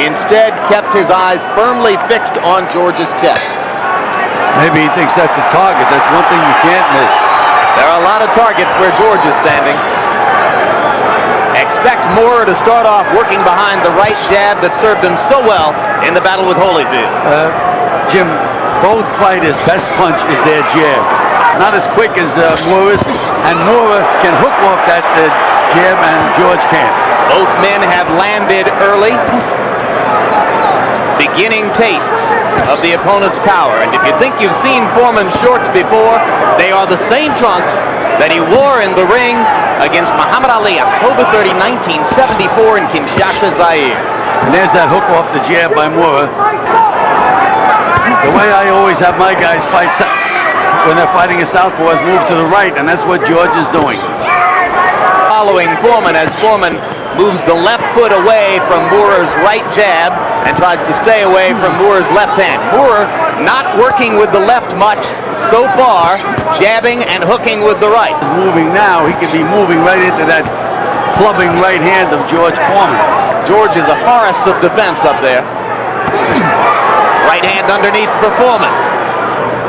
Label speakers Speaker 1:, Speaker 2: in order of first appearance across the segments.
Speaker 1: instead kept his eyes firmly fixed on George's chest.
Speaker 2: Maybe he thinks that's a target. That's one thing you can't miss.
Speaker 1: There are a lot of targets where George is standing. Expect Moorer to start off working behind the right jab that served him so well in the battle with Holyfield.
Speaker 2: Jim, both fighters' best punch is their jab. Not as quick as Moorer's, and Moorer can hook off that jab, and George can't.
Speaker 1: Both men have landed early, beginning tastes of the opponent's power. And if you think you've seen Foreman's shorts before, they are the same trunks that he wore in the ring against Muhammad Ali, October 30, 1974 in Kinshasa, Zaire.
Speaker 2: And there's that hook off the jab by Moorer. The way I always have my guys fight when they're fighting a southpaw is move to the right, and that's what George is doing.
Speaker 1: Following Foreman as Foreman moves the left foot away from Moorer's right jab and tries to stay away from Moorer's left hand. Moorer not working with the left much so far, jabbing and hooking with the right.
Speaker 2: Moving now, he could be moving right into that clubbing right hand of George Foreman.
Speaker 1: George is a forest of defense up there. Right hand underneath for Foreman.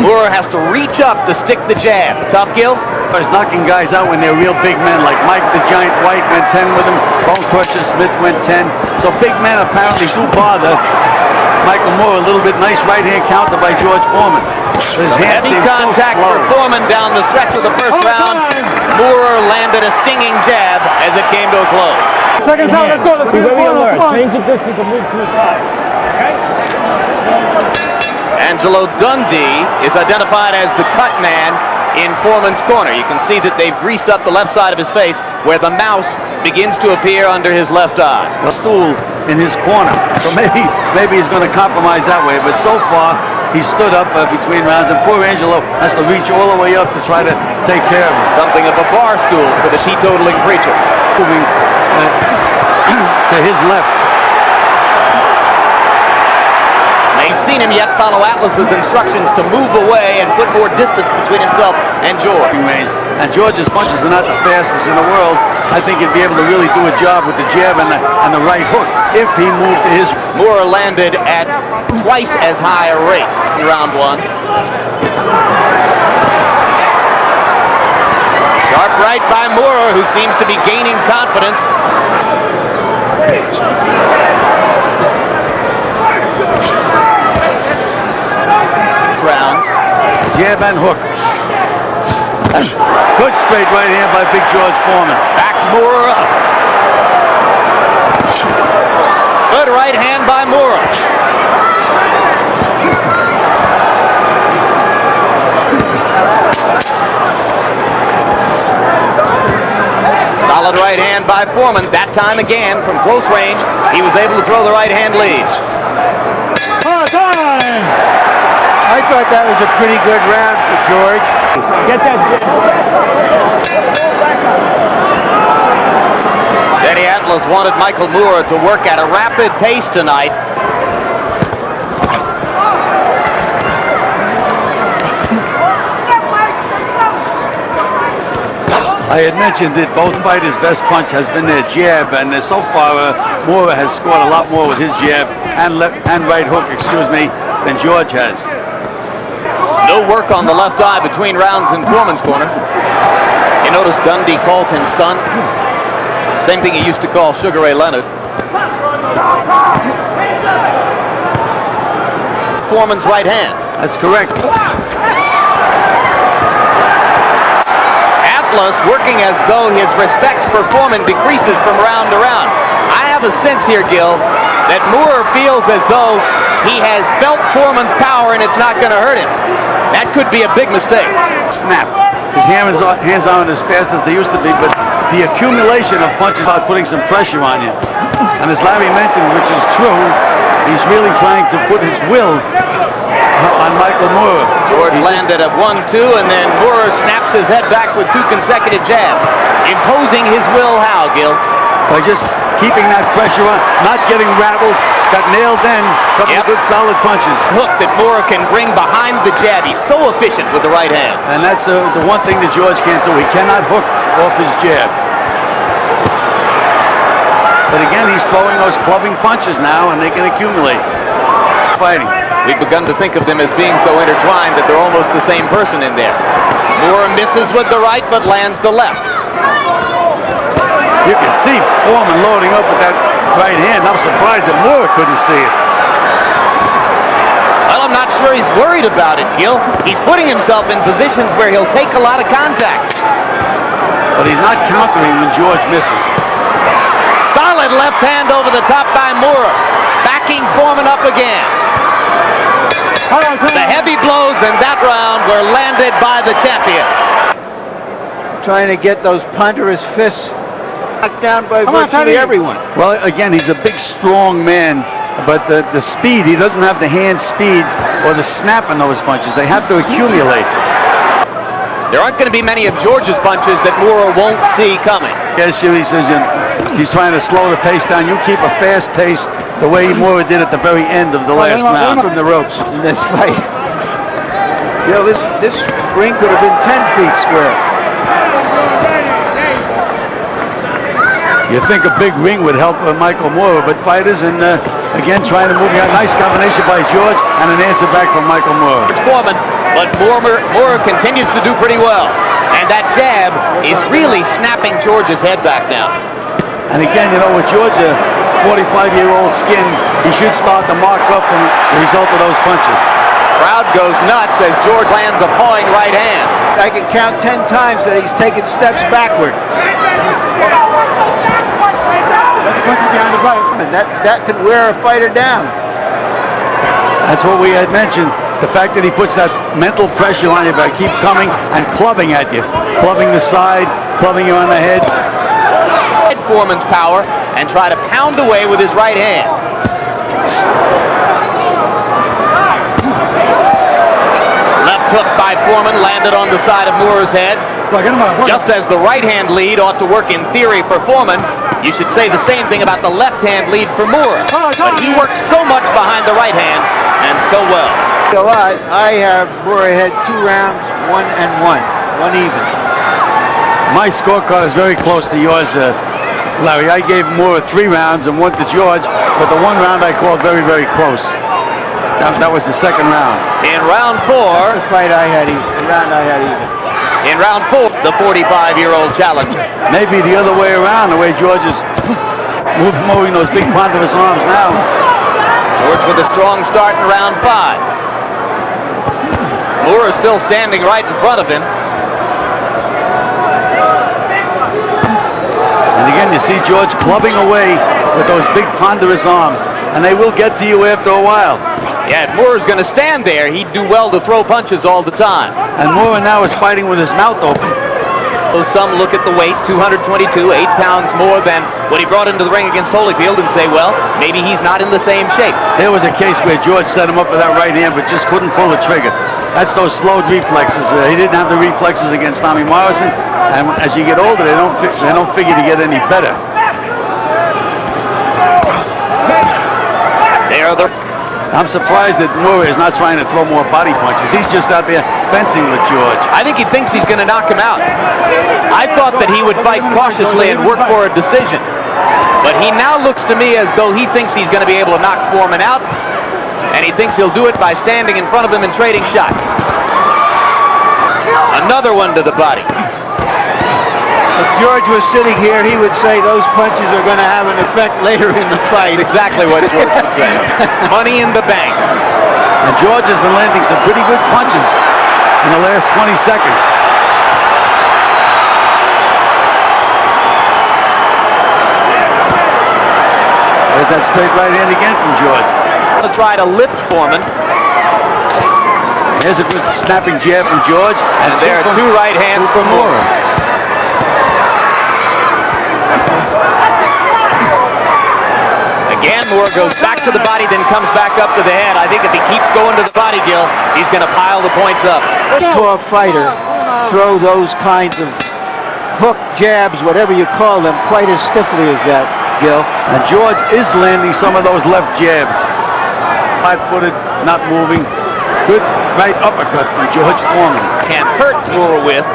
Speaker 1: Moorer has to reach up to stick the jab. Tough, Gil?
Speaker 2: He's knocking guys out when they're real big men, like Mike the Giant White went 10 with him, Bone Crusher Smith went 10. So big men apparently do bother Michael Moorer. A little bit nice right hand counter by George Foreman.
Speaker 1: Heavy contact for Foreman down the stretch of the first round. Moorer landed a stinging jab as it came to a close.
Speaker 3: Second round, let's go. Let's be very alert. Change the distance and move to the side. Okay?
Speaker 1: Angelo Dundee is identified as the cut man in Foreman's corner. You can see that they've greased up the left side of his face where the mouse begins to appear under his left eye.
Speaker 2: A stool in his corner. So maybe he's going to compromise that way. But so far, he stood up between rounds, and poor Angelo has to reach all the way up to try to take care of him.
Speaker 1: Something of a bar stool for the teetotaling preacher.
Speaker 2: Moving to his left.
Speaker 1: Ain't seen him yet follow Atlas's instructions to move away and put more distance between himself and George.
Speaker 2: And George's punches are not the fastest in the world. I think he'd be able to really do a job with the jab and the right hook if he moved to his.
Speaker 1: Moorer landed at twice as high a rate in round one. Sharp right by Moorer, who seems to be gaining confidence. Round.
Speaker 2: Jab and hook. Good straight right hand by Big George Foreman.
Speaker 1: Back Moorer up. Good right hand by Moorer. Solid right hand by Foreman. That time again from close range, he was able to throw the right hand lead.
Speaker 3: I thought that was a pretty good round for George. Get that.
Speaker 1: Eddie Atlas wanted Michael Moorer to work at a rapid pace tonight.
Speaker 2: I had mentioned that both fighters' best punch has been their jab, and so far Moorer has scored a lot more with his jab and right hook, than George has.
Speaker 1: No work on the left eye between rounds in Foreman's corner. You notice Dundee calls him son. Same thing he used to call Sugar Ray Leonard. Foreman's right hand.
Speaker 2: That's correct.
Speaker 1: Atlas working as though his respect for Foreman decreases from round to round. I have a sense here, Gil, that Moorer feels as though he has felt Foreman's power and it's not going to hurt him. That could be a big mistake.
Speaker 2: Snap. His hands aren't as fast as they used to be, but the accumulation of punches about putting some pressure on you. And as Larry mentioned, which is true, he's really trying to put his will on Michael Moorer.
Speaker 1: George landed at 1-2, and then Moorer snaps his head back with 2 consecutive jabs. Imposing his will how, Gil?
Speaker 2: By just keeping that pressure on, not getting rattled, got nailed in, couple of good solid punches.
Speaker 1: Hook that Moorer can bring behind the jab. He's so efficient with the right hand.
Speaker 2: And that's the one thing that George can't do. He cannot hook off his jab. But again, he's throwing those clubbing punches now, and they can accumulate. Fighting.
Speaker 1: We've begun to think of them as being so intertwined that they're almost the same person in there. Moore misses with the right, but lands the left.
Speaker 2: You can see Foreman loading up with that right hand. I'm surprised that Moore couldn't see it.
Speaker 1: Well, I'm not sure he's worried about it, Gil. He's putting himself in positions where he'll take a lot of contacts.
Speaker 2: But he's not countering when George misses.
Speaker 1: Solid left hand over the top by Moore. Backing Foreman up again. The heavy blows in that round were landed by the champion.
Speaker 3: Trying to get those ponderous fists knocked down by virtually everyone.
Speaker 2: Well, again, he's a big, strong man, but the speed, he doesn't have the hand speed or the snap in those punches. They have to accumulate.
Speaker 1: There aren't going to be many of George's punches that Moore won't see coming.
Speaker 2: Yes, Jimmy says he's trying to slow the pace down. You keep a fast pace the way Moore did at the very end of the last round.
Speaker 3: From the ropes in this fight. You know, this ring could have been 10 feet square.
Speaker 2: You think a big ring would help Michael Moore, but fighters, and again, trying to move. You got a nice combination by George and an answer back from Michael Moore.
Speaker 1: Foreman, but Moore continues to do pretty well. And that jab is really snapping George's head back now.
Speaker 2: And again, you know, with George, a 45-year-old skin, he should start to mark up from the result of those punches.
Speaker 1: Crowd goes nuts as George lands a pawing right hand.
Speaker 3: I can count 10 times that he's taken steps backward. And that can wear a fighter down.
Speaker 2: That's what we had mentioned. The fact that he puts that mental pressure on you by keep coming and clubbing at you. Clubbing the side, clubbing you on the head.
Speaker 1: Foreman's power and try to pound away with his right hand. Left hook by Foreman landed on the side of Moore's head. Just as the right hand lead ought to work in theory for Foreman, you should say the same thing about the left hand lead for Moore. But he works so much behind the right hand and so well.
Speaker 3: So I have Moore ahead 2 rounds, 1-1 even.
Speaker 2: My scorecard is very close to yours, Larry. I gave Moore 3 rounds and 1 to George, but the 1 round I called very, very close. That was the 2nd round.
Speaker 1: In round 4,
Speaker 3: the fight I had even. The round I had even.
Speaker 1: In round 4, the 45-year-old challenger.
Speaker 2: Maybe the other way around, the way George is moving those big ponderous arms now.
Speaker 1: George with a strong start in round 5. Moore is still standing right in front of him.
Speaker 2: And again, you see George clubbing away with those big ponderous arms, and they will get to you after a while.
Speaker 1: Yeah, if Moore's going to stand there, he'd do well to throw punches all the time.
Speaker 2: And Moore now is fighting with his mouth open.
Speaker 1: So some look at the weight, 222, 8 pounds more than what he brought into the ring against Holyfield, and say, well, maybe he's not in the same shape.
Speaker 2: There was a case where George set him up with that right hand, but just couldn't pull the trigger. That's those slowed reflexes. He didn't have the reflexes against Tommy Morrison, and as you get older, they don't figure to get any better.
Speaker 1: There are the...
Speaker 2: I'm surprised that Moore is not trying to throw more body punches. He's just out there fencing with George.
Speaker 1: I think he thinks he's going to knock him out. I thought that he would fight cautiously and work for a decision. But he now looks to me as though he thinks he's going to be able to knock Foreman out, and he thinks he'll do it by standing in front of him and trading shots. Another one to the body.
Speaker 3: If George was sitting here, he would say those punches are going to have an effect later in the fight.
Speaker 1: That's exactly what George would say. Money in the bank.
Speaker 2: And George has been landing some pretty good punches in the last 20 seconds. There's that straight right hand again from George.
Speaker 1: To try to lift Foreman.
Speaker 2: Here's a good snapping jab from George.
Speaker 1: And there are 2 right hands from Moore. Again, Moore goes back to the body, then comes back up to the head. I think if he keeps going to the body, Gil, he's going to pile the points up.
Speaker 3: To a fighter, throw those kinds of hook jabs, whatever you call them, quite as stiffly as that, Gil.
Speaker 2: And George is landing some of those left jabs. Flat-footed, not moving. Good right uppercut from George Foreman.
Speaker 1: Can't hurt Moore with,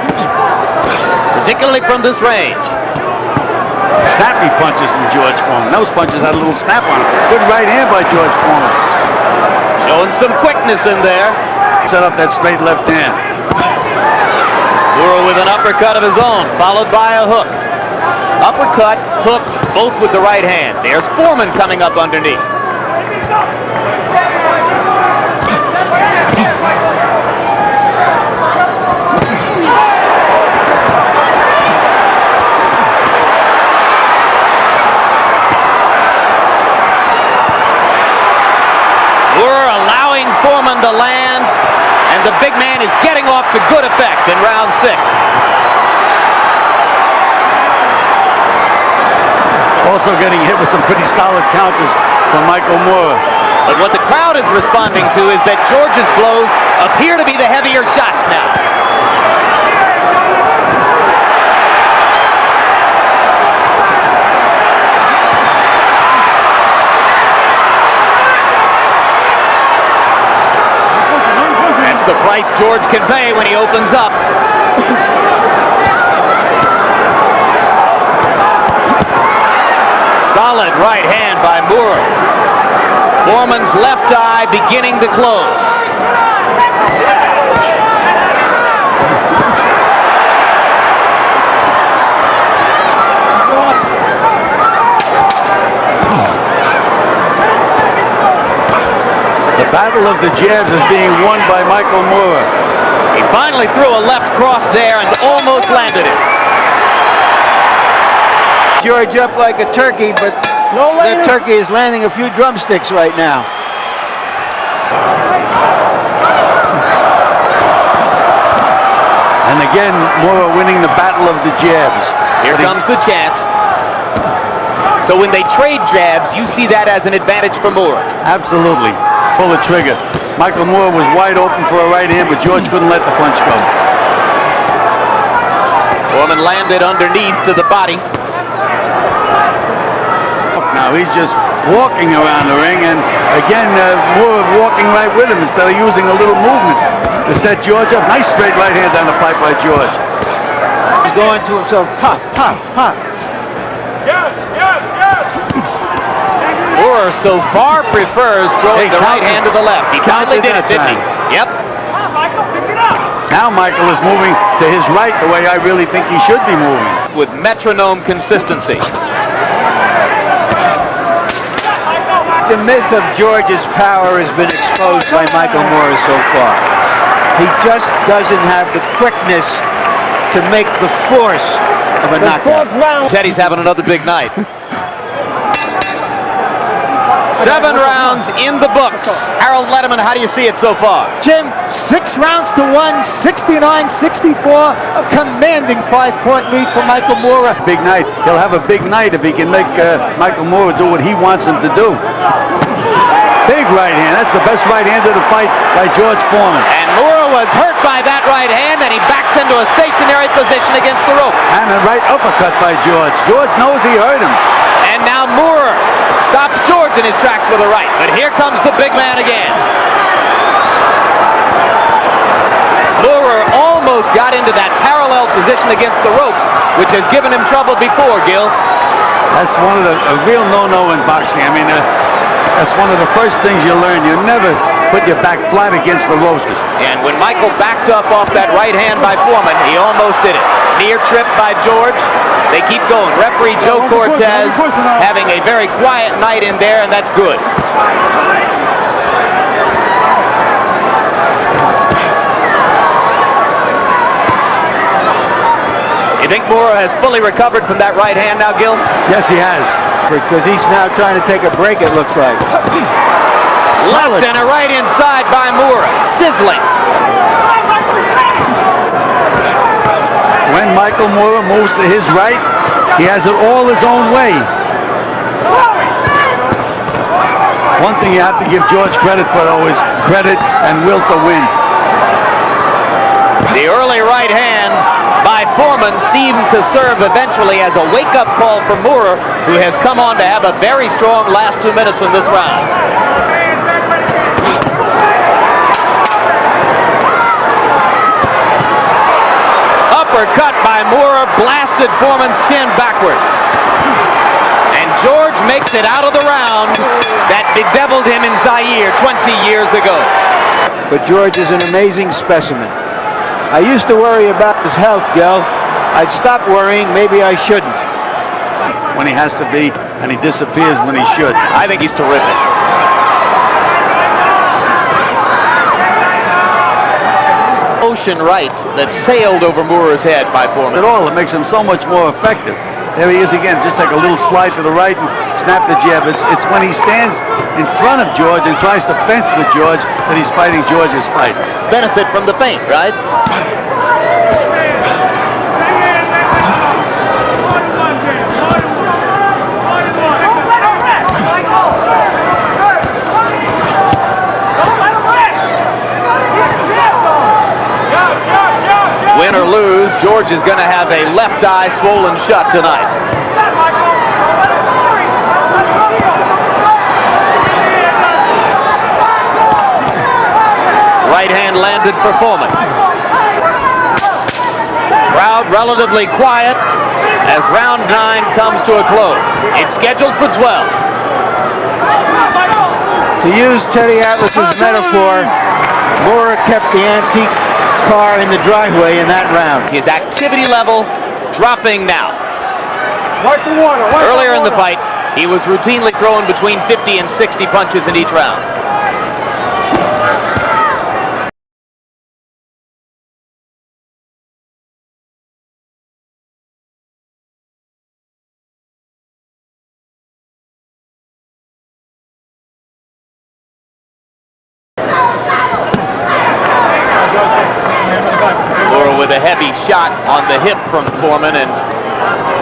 Speaker 1: particularly from this range.
Speaker 2: snappy punches from George Foreman. Those punches had a little snap on them. Good right hand by George Foreman.
Speaker 1: Showing some quickness in there.
Speaker 2: Set up that straight left hand.
Speaker 1: Moorer with an uppercut of his own, followed by a hook. Uppercut, hook, both with the right hand. There's Foreman coming up underneath. Moorer allowing Foreman to land, and the big man is getting off to good effect in round 6.
Speaker 2: Also getting hit with some pretty solid counters from Michael Moorer.
Speaker 1: But what the crowd is responding to is that George's blows appear to be the heavier shots now. That's the price George can pay when he opens up. Solid right hand by Moorer. Foreman's left eye beginning to close.
Speaker 2: The battle of the jabs is being won by Michael Moorer.
Speaker 1: He finally threw a left cross there and almost landed it.
Speaker 3: George up like a turkey, but that turkey is landing a few drumsticks right now.
Speaker 2: And again, Moorer winning the battle of the jabs.
Speaker 1: Here comes the chance. So when they trade jabs, you see that as an advantage for Moorer.
Speaker 2: Absolutely. Pull the trigger. Michael Moorer was wide open for a right hand, but George couldn't let the punch go.
Speaker 1: Foreman landed underneath to the body.
Speaker 2: Now he's just walking around the ring, and again, Moorer walking right with him instead of using a little movement to set George up. Nice straight right hand down the pipe by George.
Speaker 3: He's going to himself, pop, pop, pop.
Speaker 1: Moorer so far prefers throwing the right hand to the left. He finally did it, didn't he? Yep.
Speaker 2: Now Michael is moving to his right the way I really think he should be moving.
Speaker 1: With metronome consistency.
Speaker 3: The myth of George's power has been exposed by Michael Moorer so far. He just doesn't have the quickness to make the force of a knockout.
Speaker 1: Teddy's having another big night. 7 rounds in the books. Harold Letterman, how do you see it so far?
Speaker 4: Jim, 6 rounds to 1, 69-64, a commanding 5-point lead for Michael Moorer.
Speaker 2: Big night. He'll have a big night if he can make Michael Moorer do what he wants him to do. Big right hand. That's the best right hand of the fight by George Foreman.
Speaker 1: And Moorer was hurt by that right hand, and he backs into a stationary position against the rope.
Speaker 2: And a right uppercut by George. George knows he hurt him.
Speaker 1: And now Moorer stops George in his tracks with a right. But here comes the big man again. Moorer almost got into that parallel position against the ropes, which has given him trouble before, Gil.
Speaker 2: That's one of a real no-no in boxing. I mean, that's one of the first things you learn. You never put your back flat against the ropes.
Speaker 1: And when Michael backed up off that right hand by Foreman, he almost did it. Near trip by George. They keep going. Referee Joe Cortez having a very quiet night in there, and that's good. You think Moorer has fully recovered from that right hand now, Gil?
Speaker 2: Yes, he has.
Speaker 3: Because he's now trying to take a break, it looks like.
Speaker 1: Left and a right inside by Moorer. Sizzling.
Speaker 2: When Michael Moorer moves to his right, he has it all his own way. One thing you have to give George credit for, though, is credit and will to win.
Speaker 1: The early right hand by Foreman seemed to serve eventually as a wake-up call for Moorer, who has come on to have a very strong last 2 minutes in this round. uppercut by Moore blasted Foreman's chin backward. And George makes it out of the round that bedeviled him in Zaire 20 years ago.
Speaker 3: But George is an amazing specimen. I used to worry about his health, Del. I'd stop worrying. Maybe I shouldn't.
Speaker 2: When he has to be, and he disappears when he should.
Speaker 1: I think he's terrific. Ocean right that sailed over Moore's head by Foreman.
Speaker 2: At all, it makes him so much more effective. There he is again, just like a little slide to the right and snap the jab. It's when he stands in front of George and tries to fence with George that he's fighting George's fight.
Speaker 1: Benefit from the feint, right? Win or lose, George is going to have a left eye swollen shut tonight. Right hand landed for Foreman. Crowd relatively quiet as round 9 comes to a close. It's scheduled for 12.
Speaker 3: To use Teddy Atlas's metaphor, Moore kept the antique car in the driveway in that round.
Speaker 1: His activity level dropping now. Earlier in the fight, he was routinely throwing between 50 and 60 punches in each round. With a heavy shot on the hip from Foreman, and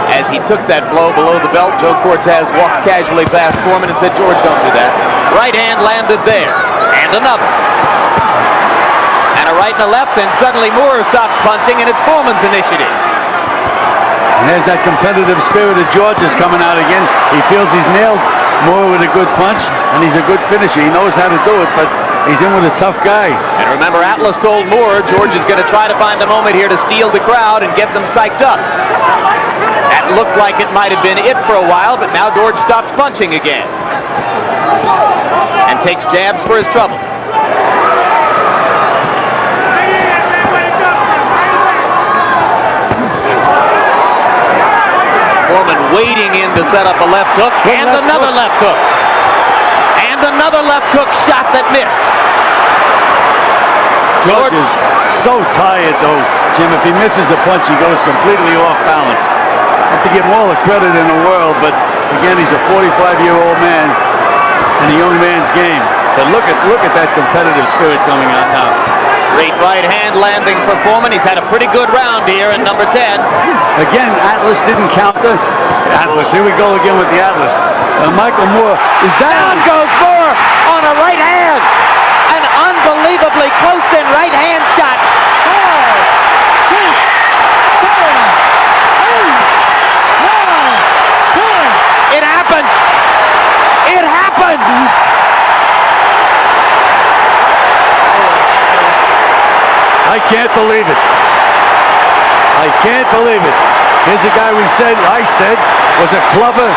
Speaker 1: as he took that blow below the belt, Joe Cortez walked casually past Foreman and said, "George, don't do that." Right hand landed there, and another. And a right and a left, and suddenly Moore stops punching, and it's Foreman's initiative.
Speaker 2: And there's that competitive spirit of George is coming out again. He feels he's nailed Moore with a good punch, and he's a good finisher. He knows how to do it, but he's in with a tough guy.
Speaker 1: And remember, Atlas told Moore George is going to try to find a moment here to steal the crowd and get them psyched up. That looked like it might have been it for a while, but now George stops punching again and takes jabs for his trouble. Foreman wading in to set up a left hook, and another left hook. And another left hook shot that missed.
Speaker 2: George is so tired, though, Jim. If he misses a punch, he goes completely off balance. I have to give him all the credit in the world, but again, he's a 45-year-old man in a young man's game. But look at that competitive spirit coming out now.
Speaker 1: Great right hand landing for Foreman. He's had a pretty good round here in number 10.
Speaker 2: Again, Atlas didn't counter. Atlas, here we go again with the Atlas. Michael Moore is
Speaker 1: Down goes Moore on a right hand. An unbelievably close-in right hand shot.
Speaker 4: 5, 6, 7, 8, 9, 10.
Speaker 1: It happens. It happens.
Speaker 2: I can't believe it. I can't believe it. Here's a guy I said was a clubber